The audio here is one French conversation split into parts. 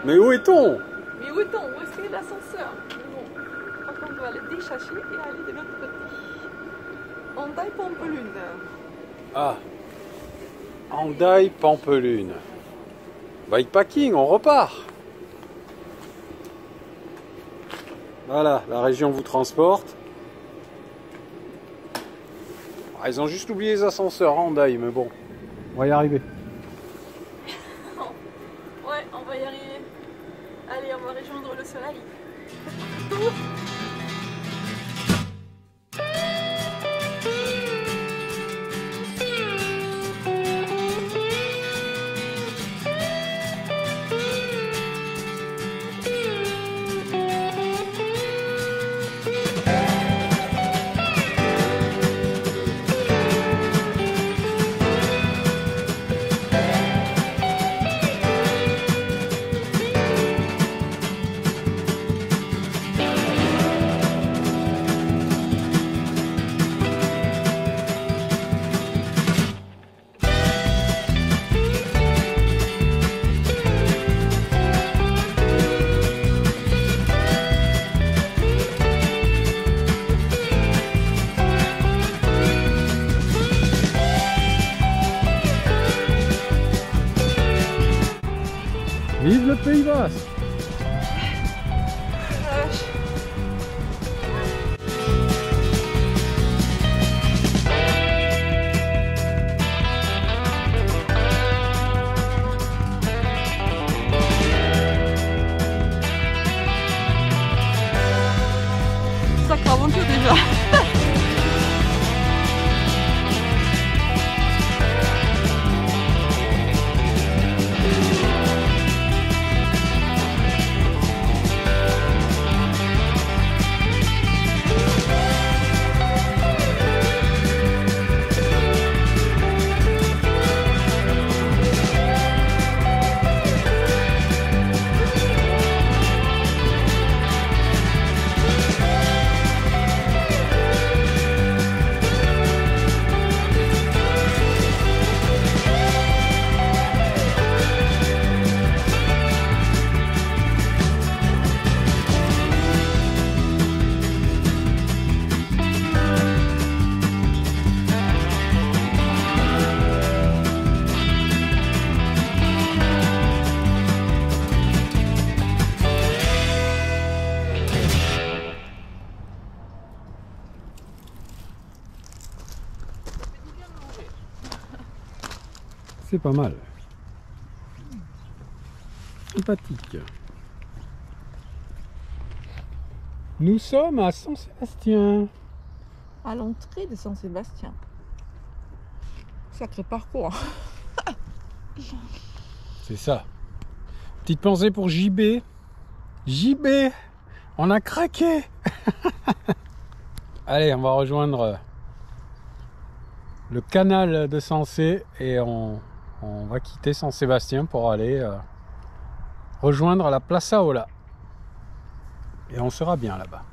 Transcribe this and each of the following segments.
Mais où est-on? Mais où est-on? Où est-ce qu'il y a l'ascenseur? Bon, par contre, on va le déchacher et aller de l'autre côté. Hendaye Pampelune. Ah, Hendaye Pampelune. Bikepacking, on repart. Voilà, la région vous transporte. Ah, ils ont juste oublié les ascenseurs à Hendaye, mais bon, on va y arriver. Ouais, on va y arriver. Allez, on va rejoindre le soleil. Vive le Pays Basque! Sacrée aventure déjà. C'est pas mal. Sympathique. Nous sommes à Saint-Sébastien. À l'entrée de Saint-Sébastien. Sacré parcours. C'est ça. Petite pensée pour JB. JB, on a craqué. Allez, on va rejoindre le canal de Sensé et on va quitter Saint-Sébastien pour aller rejoindre la Plaça Ola. Et on sera bien là-bas.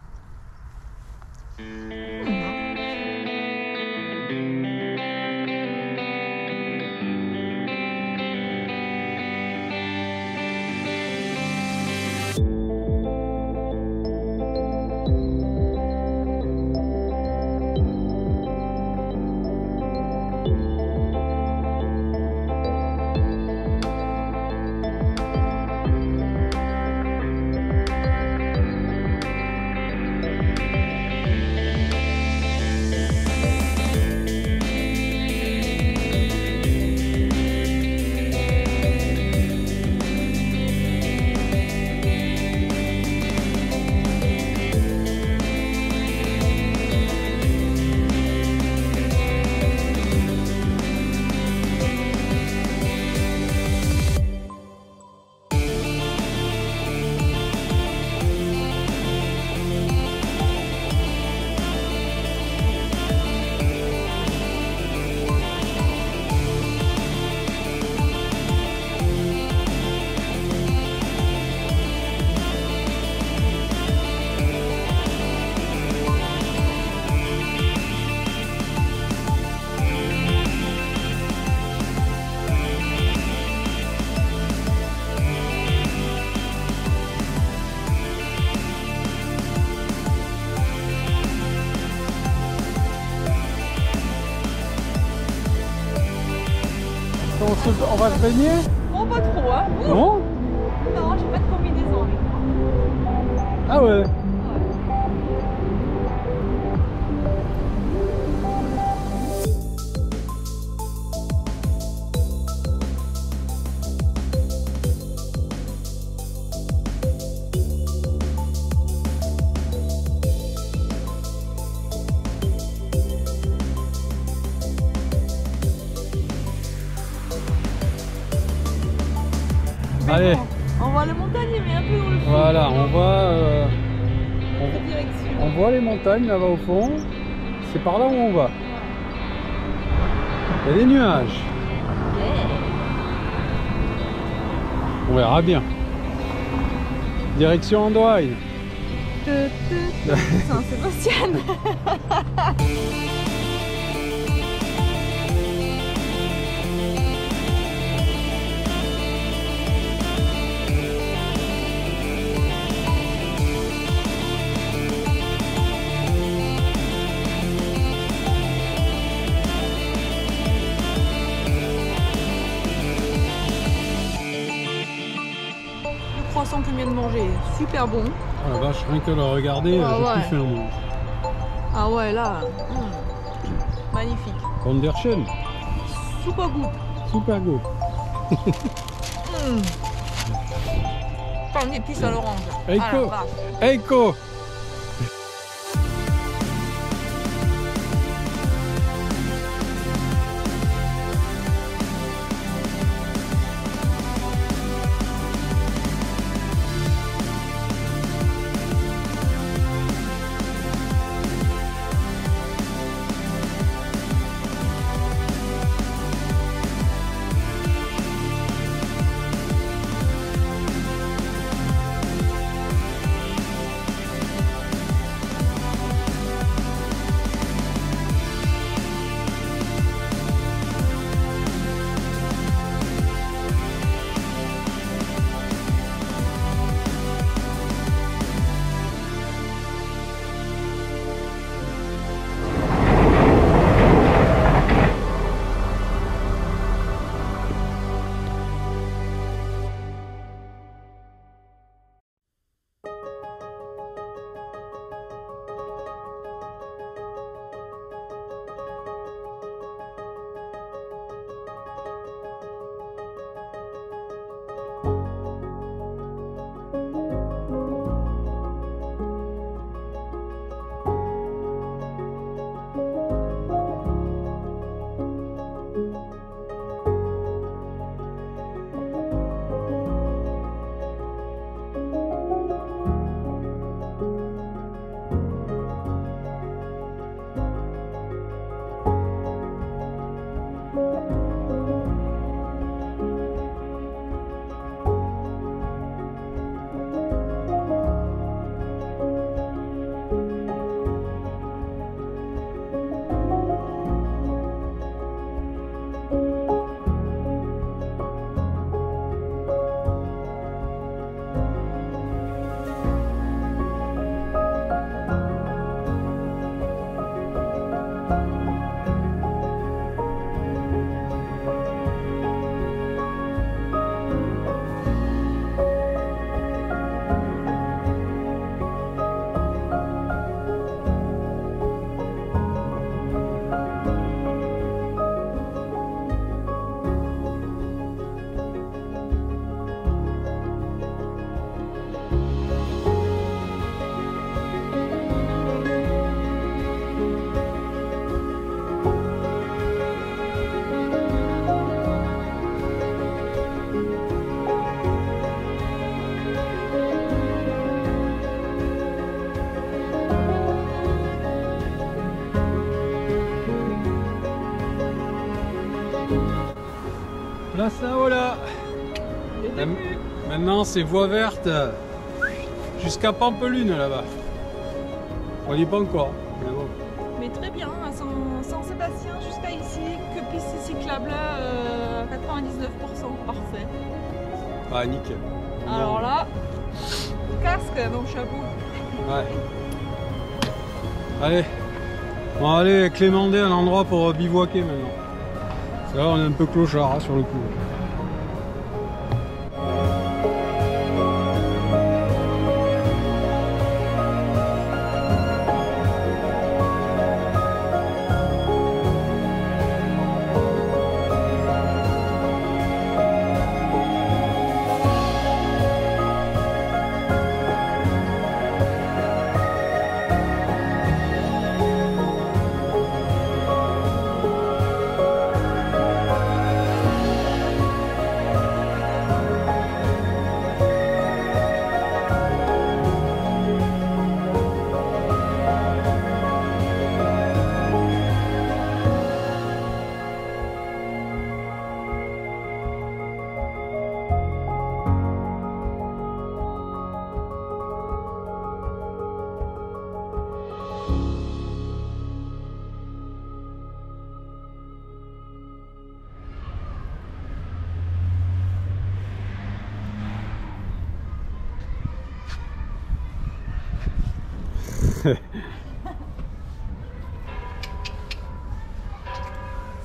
va se baigner? Bon, pas trop, hein. Ouh. Non? Non, j'ai pas de combinaison avec moi. Ah ouais. Allez, On voit la montagne, mais un peu dans le fond. voilà, on voit, Cette direction. on voit les montagnes là-bas au fond. C'est par là où on va. Il y a des nuages. On verra bien. Direction Andoaille. Saint-Sébastien. Croissant que je viens de manger, super bon. Ah la vache, rien que le regarder, Ah j'ai ouais. plus faim moi. Ah ouais, là, magnifique. Wunderschön, Super gut. super gut. Pas une épice à l'orange. Eiko. Ah, la vache. Eiko. Place Aola. Maintenant c'est voie verte jusqu'à Pampelune là-bas. On n'y est pas encore. Mais bon. Mais très bien, à Saint-Sébastien jusqu'à ici, que piste cyclable à 99%, parfait. Ah nickel. Alors là, casque dans le chapeau. Ouais. Allez, on va aller clémenter un endroit pour bivouaquer maintenant. Parce que là on est un peu clochard hein, sur le coup.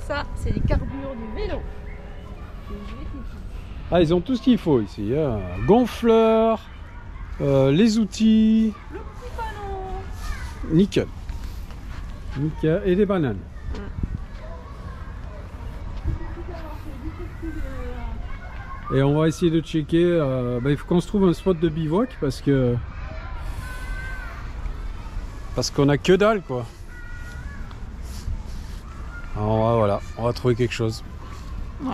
Ça, c'est les carbures du vélo. Ah, ils ont tout ce qu'il faut ici. Hein. Gonfleur, les outils. Le petit panneau. Nickel. Nickel. Et des bananes. Et on va essayer de checker. Il faut qu'on se trouve un spot de bivouac parce qu'on a que dalle quoi. Alors voilà, on va trouver quelque chose. Ouais.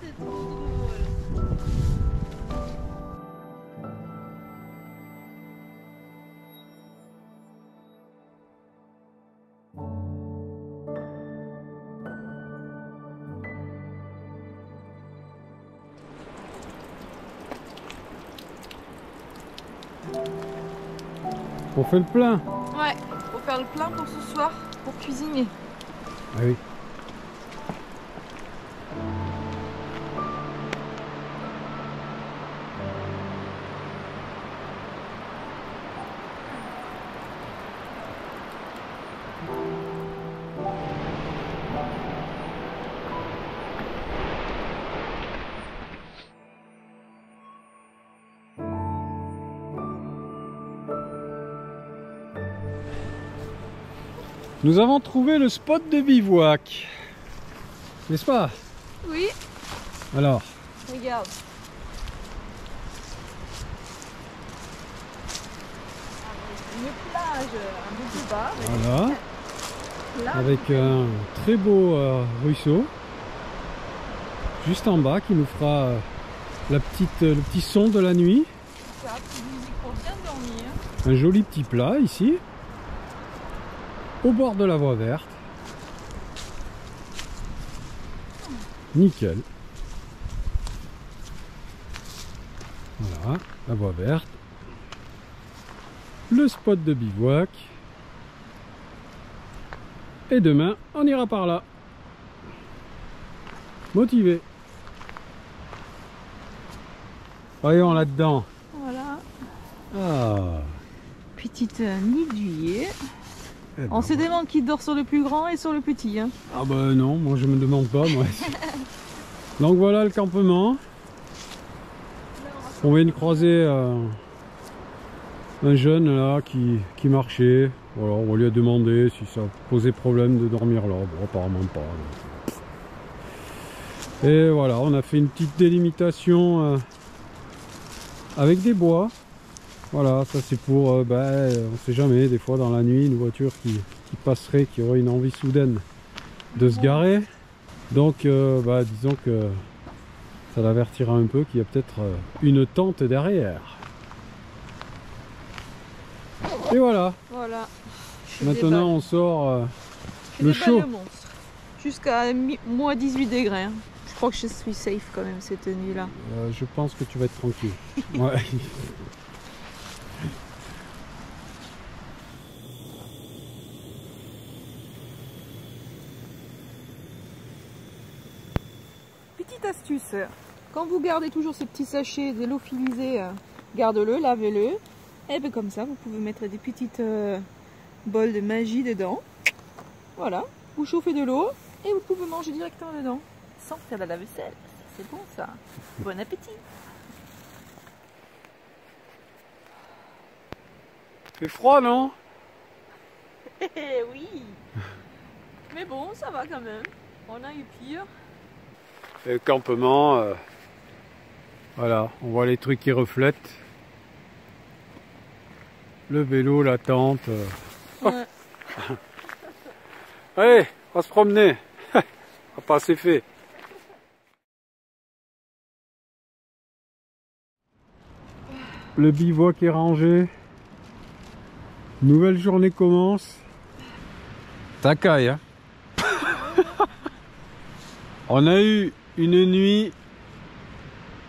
C'est trop drôle. On fait le plein. Ouais, faut faire le plein pour ce soir, pour cuisiner. Ah oui. Nous avons trouvé le spot de bivouac. N'est-ce pas? Oui. Alors, Regarde. Une plage un peu plus bas. voilà. Là, Avec un très beau ruisseau. Juste en bas qui nous fera le petit son de la nuit. ça, petite musique pour bien dormir. Un joli petit plat ici. Au bord de la voie verte. Nickel. Voilà, la voie verte. Le spot de bivouac. Et demain, on ira par là. Motivé. Voyons là-dedans. Voilà. Ah. Petite nid d'huillier. Eh ben, On se demande qui dort sur le plus grand et sur le petit. Hein. ah bah non, moi je me demande pas. Moi. Donc voilà le campement. On vient de croiser un jeune là qui marchait. Voilà, on lui a demandé si ça posait problème de dormir là. Bon, apparemment pas. Et voilà, on a fait une petite délimitation avec des bois. Voilà, ça c'est pour, on sait jamais, des fois dans la nuit, une voiture qui passerait, qui aurait une envie soudaine de se garer. Donc, disons que ça l'avertira un peu qu'il y a peut-être une tente derrière. Et voilà. Voilà. Maintenant on sort le chaud. jusqu'à moins 18 degrés. Hein. Je crois que je suis safe quand même cette nuit-là. Je pense que tu vas être tranquille. Ouais. Petite astuce, quand vous gardez toujours ce petit sachet de l'eau filisée, garde-le, lavez-le. Et bien comme ça, vous pouvez mettre des petites bols de magie dedans. Voilà, vous chauffez de l'eau et vous pouvez manger directement dedans, sans faire de la vaisselle. C'est bon ça. Bon appétit. C'est froid, non? Oui. Mais bon, ça va quand même. On a eu pire. Et le campement, voilà, on voit les trucs qui reflètent. Le vélo, la tente. Ouais. Allez, on va se promener. On va pas assez fait. Le bivouac est rangé. Nouvelle journée commence. Ça caille, hein. On a eu une nuit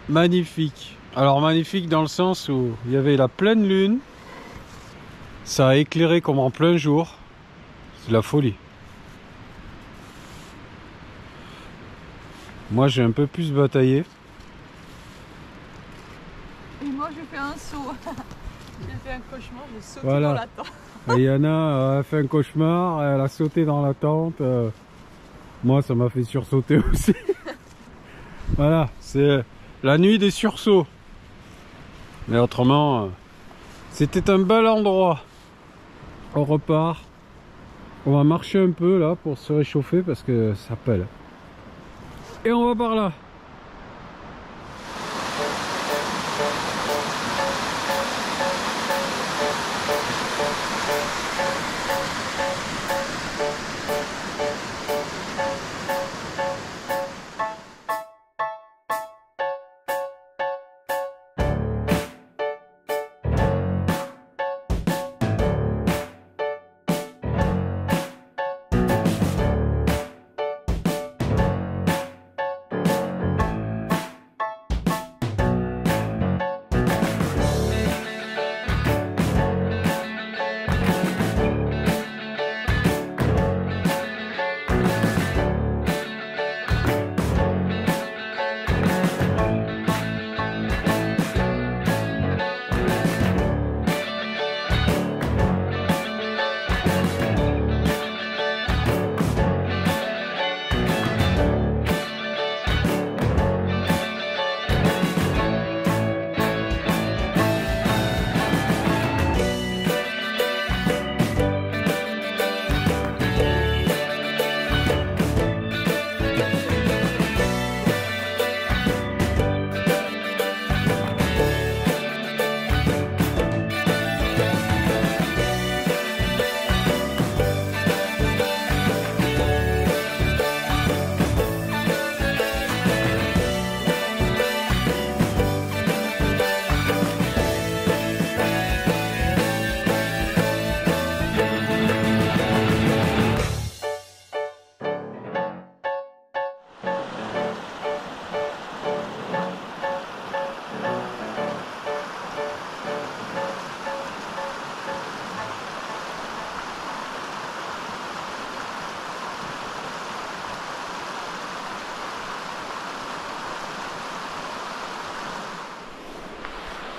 magnifique. Alors magnifique dans le sens où il y avait la pleine lune. Ça a éclairé comme en plein jour. C'est la folie. Moi j'ai un peu plus bataillé. Et moi j'ai fait un saut. J'ai fait un cauchemar, j'ai sauté Voilà. dans la tente. Et Yana a fait un cauchemar, elle a sauté dans la tente. Moi ça m'a fait sursauter aussi. Voilà, c'est la nuit des sursauts. Mais autrement, c'était un bel endroit. On repart. On va marcher un peu là pour se réchauffer parce que ça pèle. Et on va par là.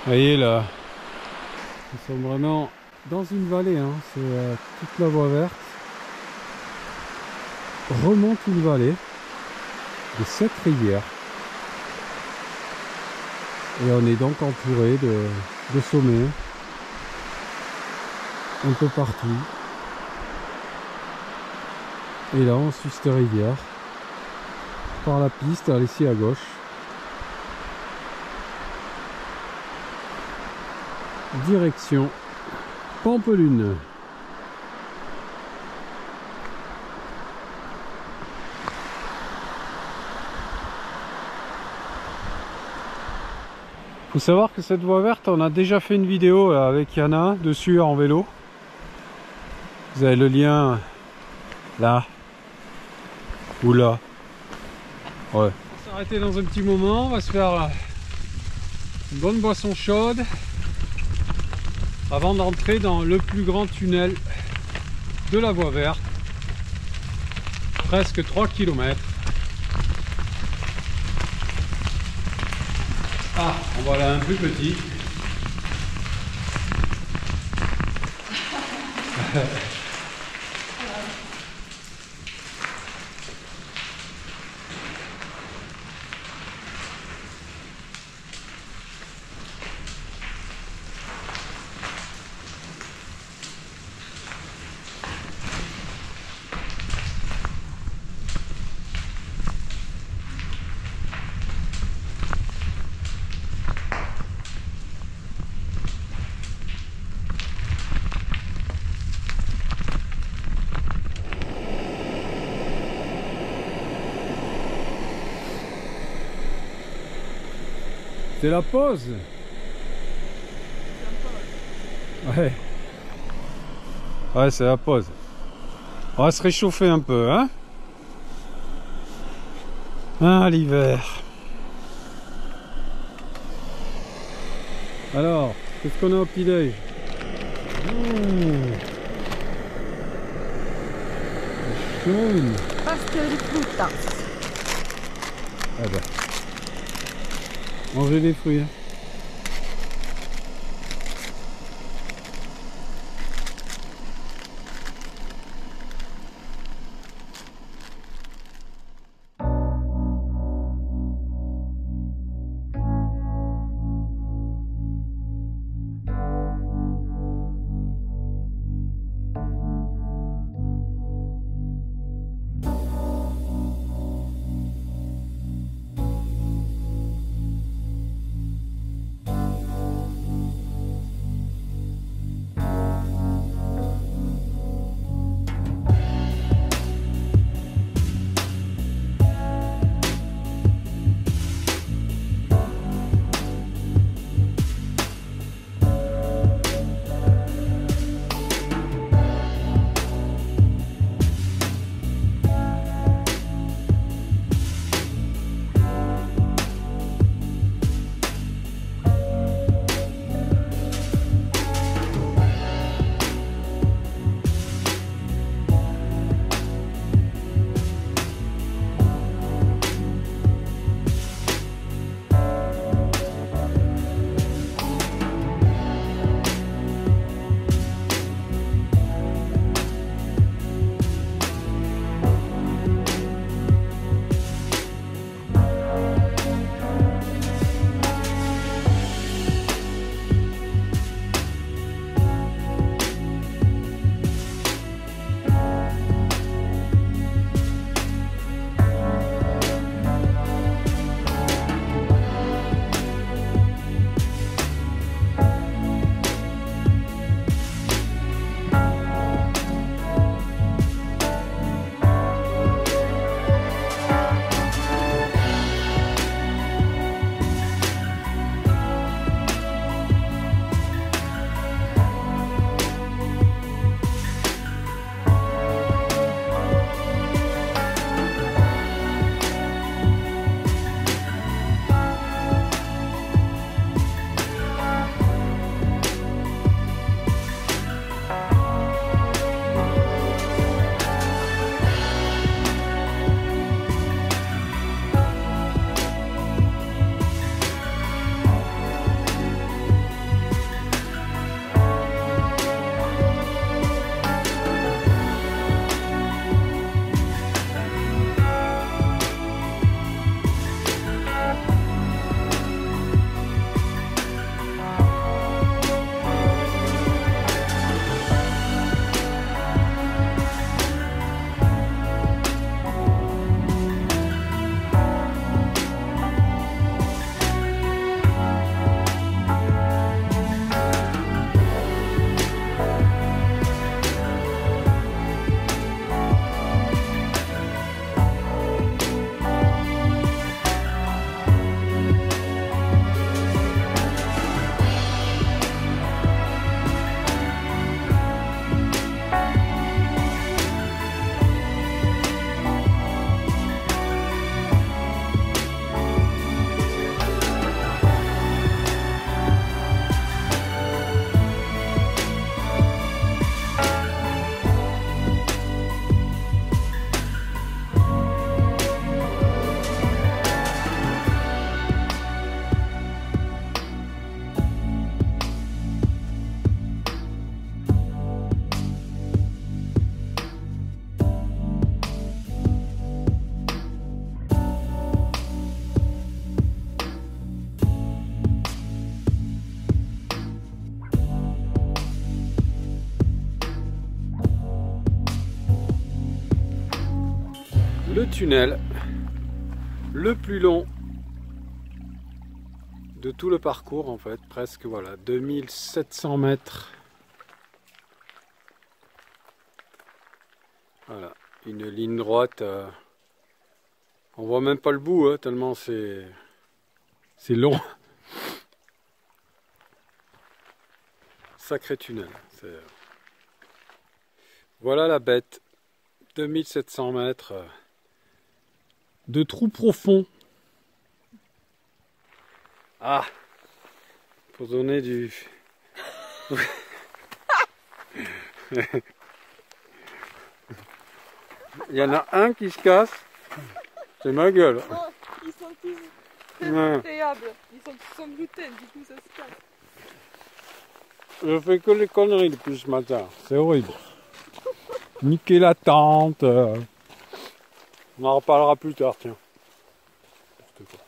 Vous voyez là, nous sommes vraiment dans une vallée, hein. C'est toute la voie verte. Remonte une vallée de 7 rivières. Et on est donc entouré de sommets un peu partout. Et là on suit cette rivière par la piste, elle est ici à gauche. Direction Pampelune. Faut savoir que cette voie verte, on a déjà fait une vidéo avec Yana dessus en vélo. Vous avez le lien là. Oula. Ouais. On va s'arrêter dans un petit moment, on va se faire une bonne boisson chaude avant d'entrer dans le plus grand tunnel de la voie verte. Presque 3 km. Ah, en voilà un plus petit. C'est la pause. Ouais. Ouais, c'est la pause. On va se réchauffer un peu, hein. Ah, l'hiver. Alors, qu'est-ce qu'on a au petit-déj? Jaune. Pastel de frutas. Ah ben. Manger des fruits. Hein. Le tunnel le plus long de tout le parcours en fait, presque voilà, 2700 mètres. Voilà, une ligne droite, on voit même pas le bout, hein, tellement c'est long. Sacré tunnel. Voilà la bête, 2700 mètres de trou profond. Ah, pour donner du... Il y en a un qui se casse, c'est ma gueule. Non, ils sont tous Ouais. friables, ils sont tous sans gluten, du coup ça se casse. Je fais que les conneries depuis ce matin, c'est horrible. Niquer la tente. On en reparlera plus tard, tiens. N'importe quoi.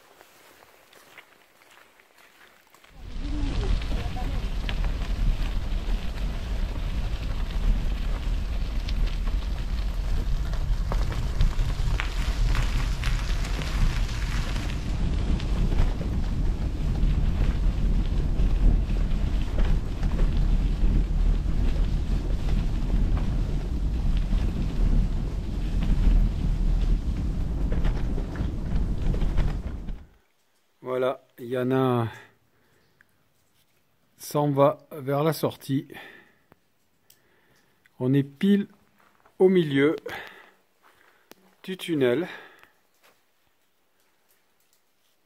Voilà, Yana s'en va vers la sortie. On est pile au milieu du tunnel.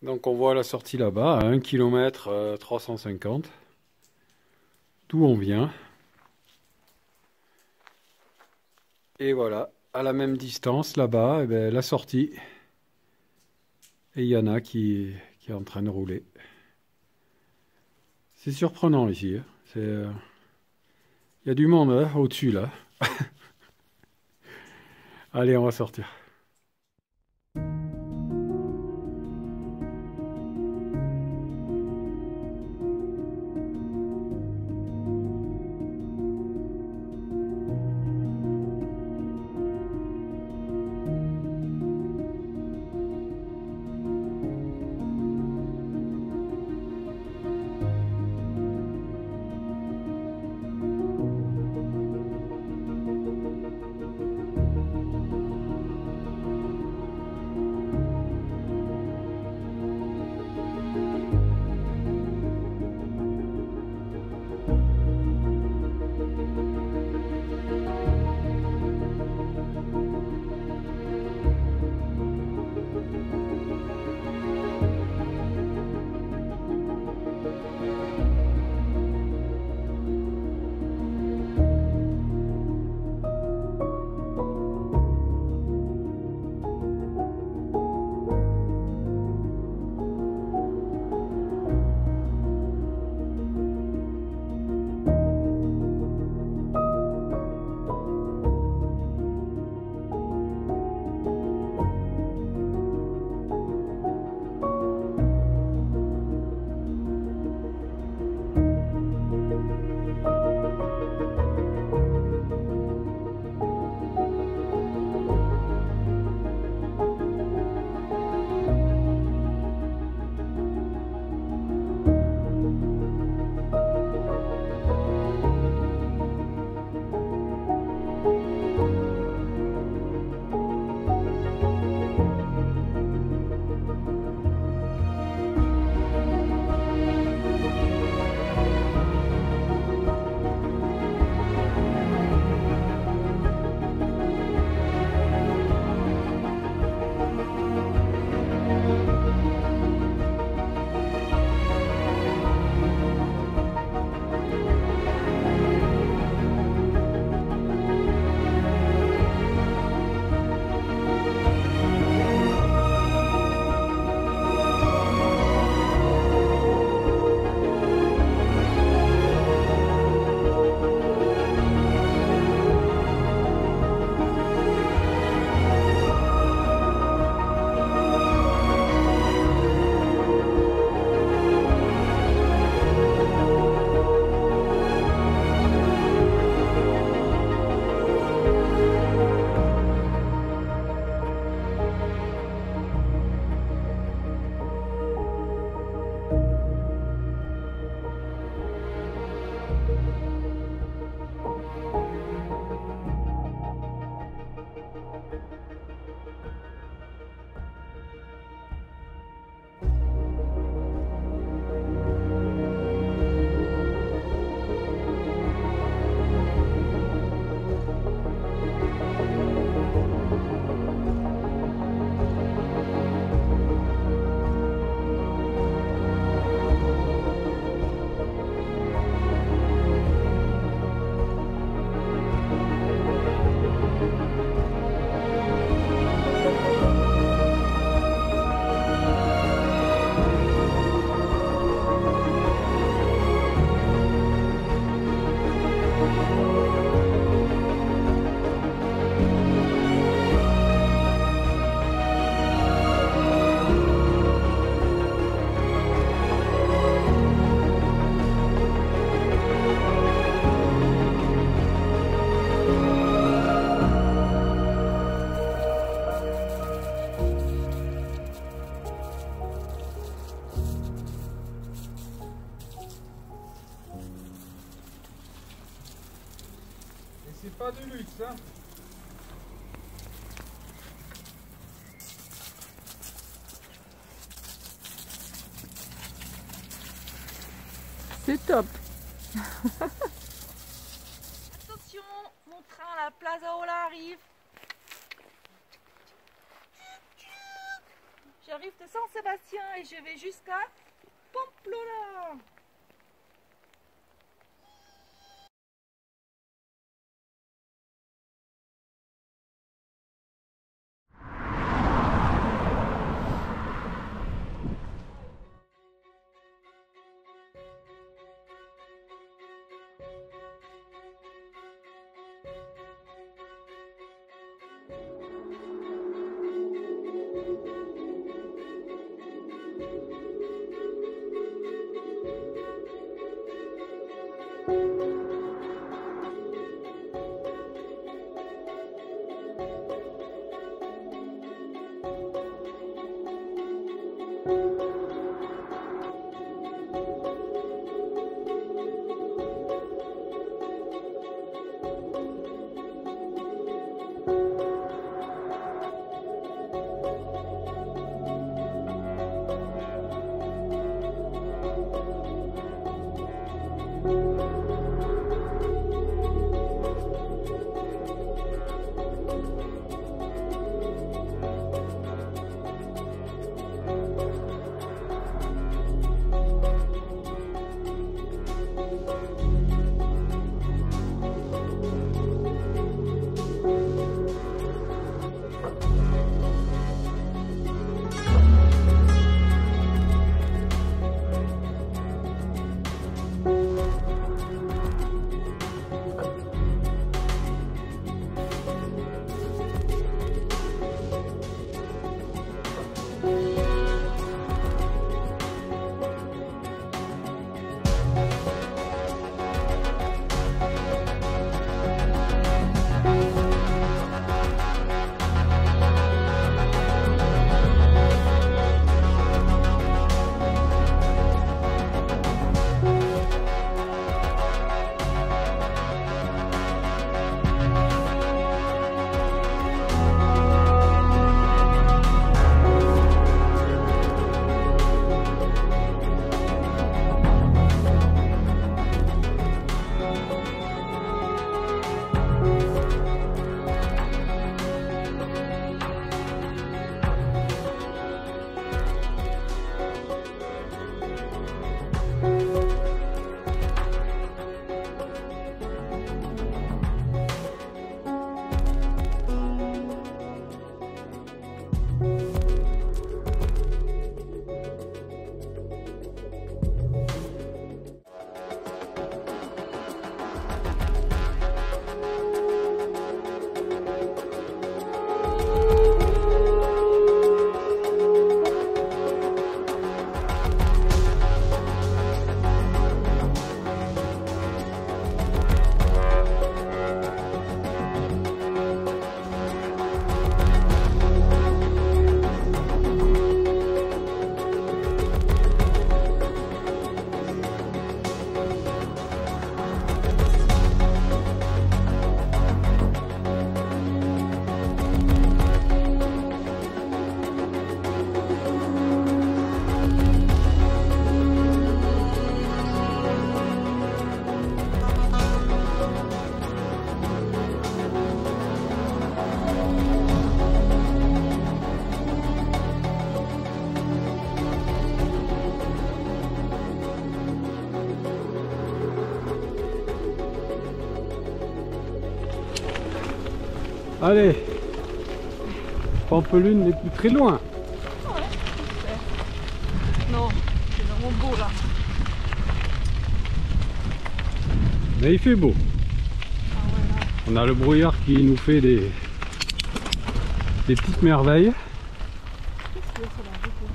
Donc on voit la sortie là-bas, à 1 km 350. D'où on vient. Et voilà, à la même distance là-bas, eh bien, la sortie. Et Yana qui est en train de rouler. C'est surprenant ici. Il y a du monde hein, au-dessus là. Allez, on va sortir. c'est pas du luxe, hein. C'est top. Attention, mon train à la Plaza Ola arrive. J'arrive de Saint-Sébastien et je vais jusqu'à Pamplona. Allez, Pampelune n'est plus très loin. Ouais, non, c'est vraiment beau là. Mais il fait beau. Ah ouais, là. On a le brouillard qui nous fait des petites merveilles. Qu'est-ce que c'est là, beaucoup.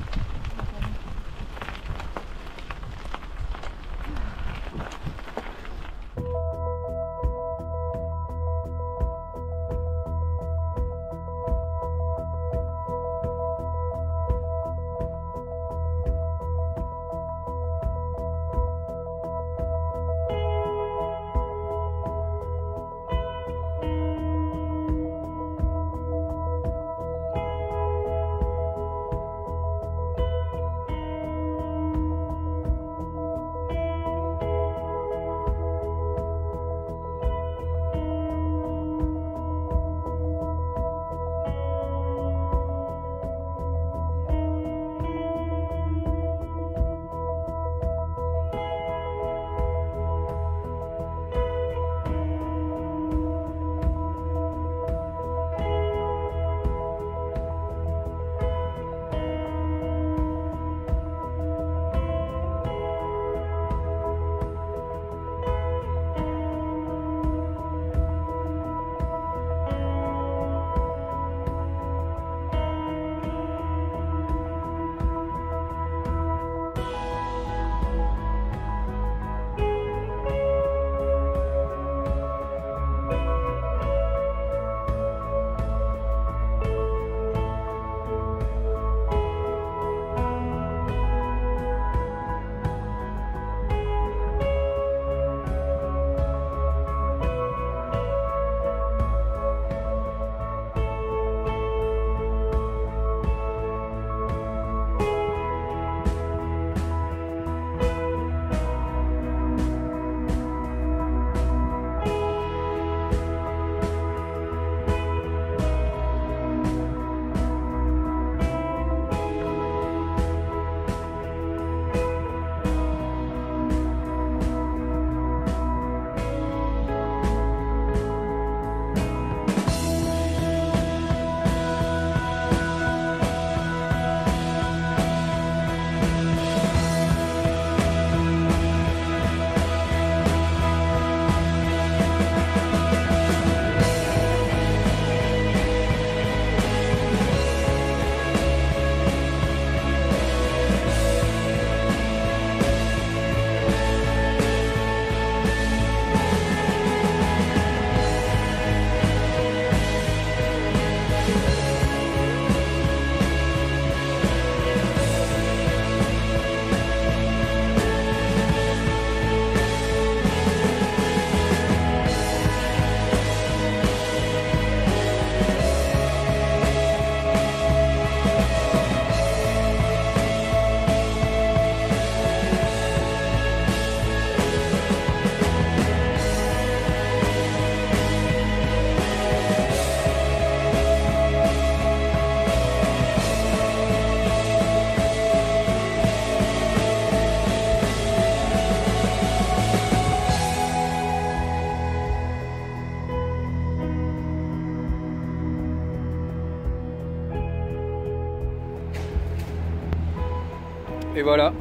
Et voilà,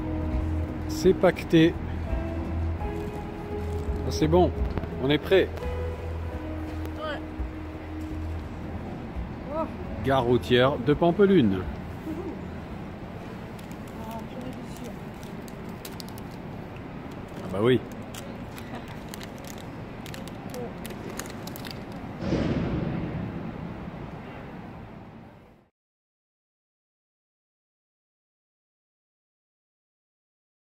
c'est pacté. C'est bon, on est prêt. Ouais. Oh. Gare routière de Pampelune. Ah bah oui.